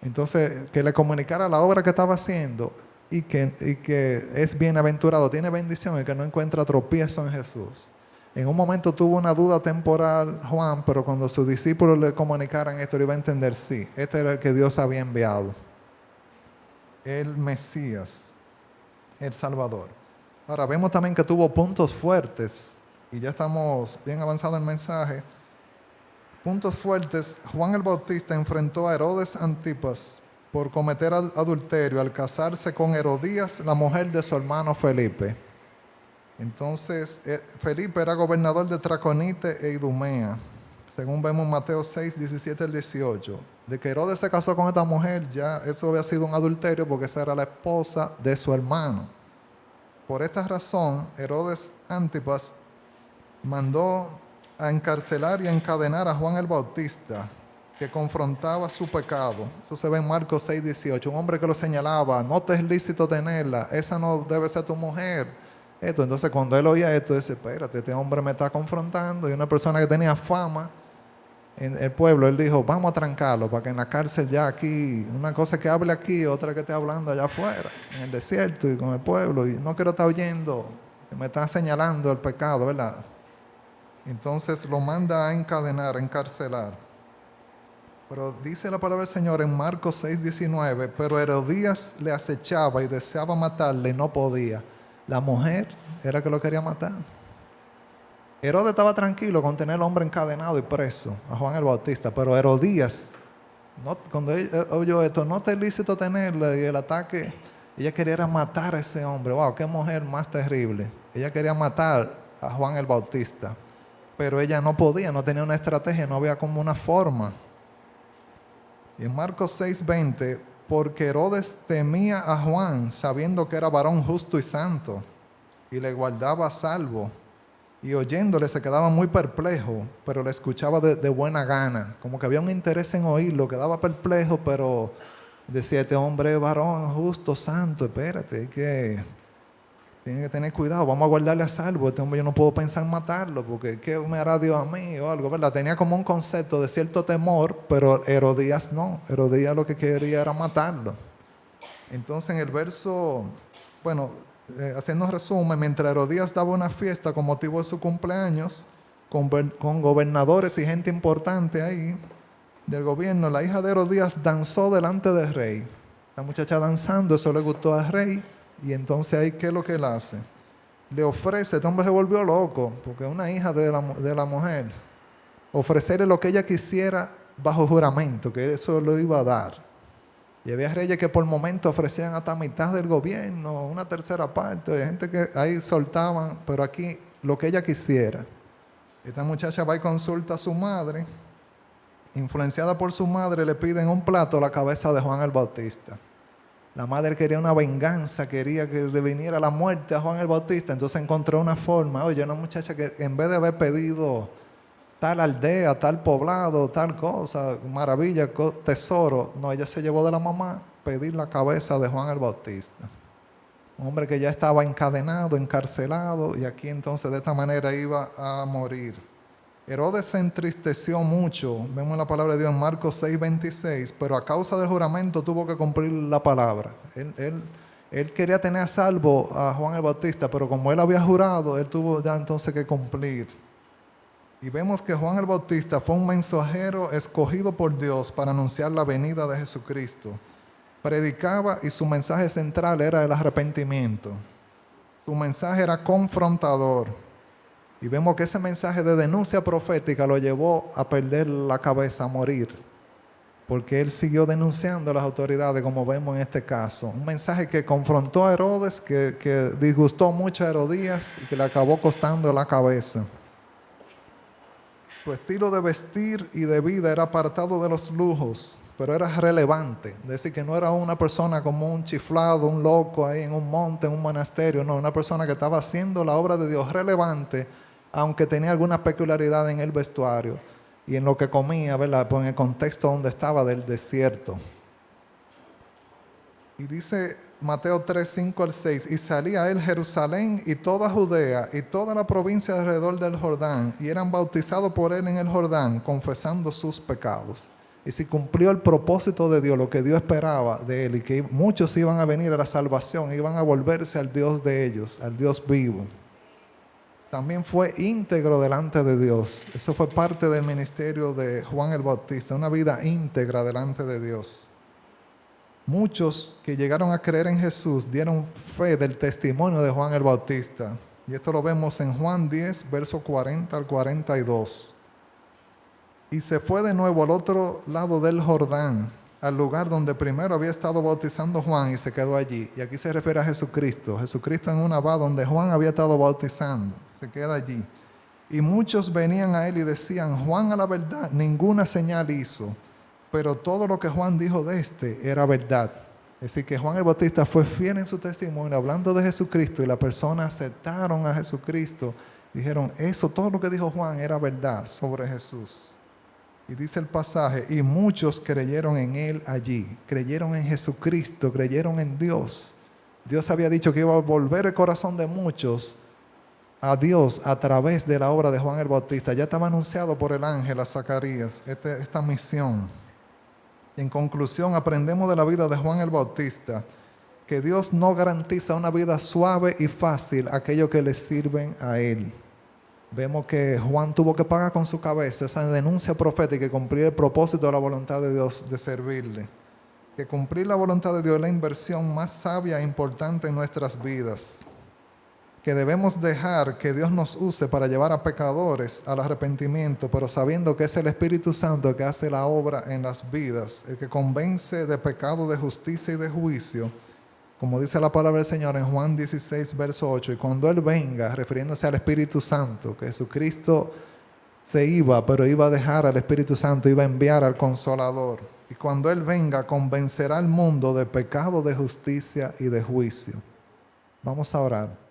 S1: Entonces, que le comunicara la obra que estaba haciendo y que es bienaventurado, tiene bendición, el que no encuentra tropiezo en Jesús. En un momento tuvo una duda temporal Juan, pero cuando sus discípulos le comunicaran esto, le iba a entender, sí, este era el que Dios había enviado. El Mesías, el Salvador. Ahora, vemos también que tuvo puntos fuertes, y ya estamos bien avanzados en el mensaje. Puntos fuertes. Juan el Bautista enfrentó a Herodes Antipas por cometer adulterio al casarse con Herodías, la mujer de su hermano Felipe. Entonces, Felipe era gobernador de Traconite e Idumea, según vemos en Mateo 6:17 al 18. De que Herodes se casó con esta mujer, ya eso había sido un adulterio porque esa era la esposa de su hermano. Por esta razón, Herodes Antipas mandó a encarcelar y encadenar a Juan el Bautista, que confrontaba su pecado. Eso se ve en Marcos 6:18. Un hombre que lo señalaba, no te es lícito tenerla, esa no debe ser tu mujer. Entonces cuando él oía esto, dice, espérate, este hombre me está confrontando. Y una persona que tenía fama en el pueblo, él dijo, vamos a trancarlo para que en la cárcel ya aquí, una cosa que hable aquí, otra que esté hablando allá afuera, en el desierto y con el pueblo. Y no quiero estar oyendo que me está señalando el pecado, ¿verdad? Entonces lo manda a encadenar, a encarcelar. Pero dice la palabra del Señor en Marcos 6:19, pero Herodías le acechaba y deseaba matarle y no podía. La mujer era que lo quería matar. Herodes estaba tranquilo con tener al hombre encadenado y preso, a Juan el Bautista, pero Herodías, cuando oyó esto, no te es lícito tenerla, y el ataque, ella quería matar a ese hombre. Wow, qué mujer más terrible. Ella quería matar a Juan el Bautista, pero ella no podía, no tenía una estrategia, no había como una forma. Y en Marcos 6:20, porque Herodes temía a Juan, sabiendo que era varón justo y santo, y le guardaba a salvo. y oyéndole se quedaba muy perplejo, pero le escuchaba de buena gana, como que había un interés en oírlo, quedaba perplejo, pero decía: este hombre es varón justo, santo, espérate, tiene que tener cuidado, vamos a guardarle a salvo, este hombre yo no puedo pensar en matarlo, porque ¿qué me hará Dios a mí? O algo, ¿verdad? Tenía como un concepto de cierto temor, pero Herodías no, Herodías lo que quería era matarlo. Entonces en el verso, bueno, haciendo un resumen, mientras Herodías daba una fiesta con motivo de su cumpleaños, con gobernadores y gente importante ahí del gobierno, la hija de Herodías danzó delante del rey. La muchacha danzando, eso le gustó al rey, y entonces ahí, ¿qué es lo que él hace? Le ofrece, este hombre se volvió loco, porque es una hija de la mujer, ofrecerle lo que ella quisiera bajo juramento, que eso lo iba a dar. Y había reyes que por momento ofrecían hasta mitad del gobierno, una tercera parte, de gente que ahí soltaban, pero aquí lo que ella quisiera. Esta muchacha va y consulta a su madre, influenciada por su madre, le piden un plato la cabeza de Juan el Bautista. La madre quería una venganza, quería que le viniera la muerte a Juan el Bautista, entonces encontró una forma. Oye, una muchacha que en vez de haber pedido tal aldea, tal poblado, tal cosa, maravilla, tesoro, no, ella se llevó de la mamá pedir la cabeza de Juan el Bautista. Un hombre que ya estaba encadenado, encarcelado, y aquí entonces de esta manera iba a morir. Herodes se entristeció mucho, vemos la palabra de Dios en Marcos 6:26, pero a causa del juramento tuvo que cumplir la palabra. Él quería tener a salvo a Juan el Bautista, pero como él había jurado, él tuvo ya entonces que cumplir. Y vemos que Juan el Bautista fue un mensajero escogido por Dios para anunciar la venida de Jesucristo. Predicaba y su mensaje central era el arrepentimiento. Su mensaje era confrontador. Y vemos que ese mensaje de denuncia profética lo llevó a perder la cabeza, a morir. Porque él siguió denunciando a las autoridades, como vemos en este caso. Un mensaje que confrontó a Herodes, que disgustó mucho a Herodías y que le acabó costando la cabeza. Su estilo de vestir y de vida era apartado de los lujos, pero era relevante. Es decir, que no era una persona como un chiflado, un loco ahí en un monte, en un monasterio. No, una persona que estaba haciendo la obra de Dios relevante, aunque tenía alguna peculiaridad en el vestuario y en lo que comía, ¿verdad? Pues en el contexto donde estaba del desierto. Y dice Mateo 3, 5 al 6, y salía él Jerusalén y toda Judea y toda la provincia alrededor del Jordán, y eran bautizados por él en el Jordán, confesando sus pecados. Y si cumplió el propósito de Dios, lo que Dios esperaba de él, y que muchos iban a venir a la salvación, iban a volverse al Dios de ellos, al Dios vivo. También fue íntegro delante de Dios. Eso fue parte del ministerio de Juan el Bautista, una vida íntegra delante de Dios. Muchos que llegaron a creer en Jesús dieron fe del testimonio de Juan el Bautista. Y esto lo vemos en Juan 10, verso 40 al 42. Y se fue de nuevo al otro lado del Jordán, al lugar donde primero había estado bautizando Juan, y se quedó allí. Y aquí se refiere a Jesucristo. Jesucristo en una va donde Juan había estado bautizando. Se queda allí. Y muchos venían a él y decían: Juan, a la verdad, ninguna señal hizo, pero todo lo que Juan dijo de este era verdad. Es decir, que Juan el Bautista fue fiel en su testimonio, hablando de Jesucristo, y las personas aceptaron a Jesucristo. Dijeron: eso, todo lo que dijo Juan era verdad sobre Jesús. Y dice el pasaje: y muchos creyeron en él allí, creyeron en Jesucristo, creyeron en Dios. Dios había dicho que iba a volver el corazón de muchos a Dios a través de la obra de Juan el Bautista. Ya estaba anunciado por el ángel a Zacarías esta misión. En conclusión, aprendemos de la vida de Juan el Bautista que Dios no garantiza una vida suave y fácil a aquellos que le sirven a él. Vemos que Juan tuvo que pagar con su cabeza esa denuncia profética y cumplir el propósito de la voluntad de Dios de servirle. Que cumplir la voluntad de Dios es la inversión más sabia e importante en nuestras vidas. Que debemos dejar que Dios nos use para llevar a pecadores al arrepentimiento, pero sabiendo que es el Espíritu Santo el que hace la obra en las vidas, el que convence de pecado, de justicia y de juicio, como dice la palabra del Señor en Juan 16, verso 8. Y cuando Él venga, refiriéndose al Espíritu Santo, que Jesucristo se iba, pero iba a dejar al Espíritu Santo, iba a enviar al Consolador. Y cuando Él venga, convencerá al mundo de pecado, de justicia y de juicio. Vamos a orar.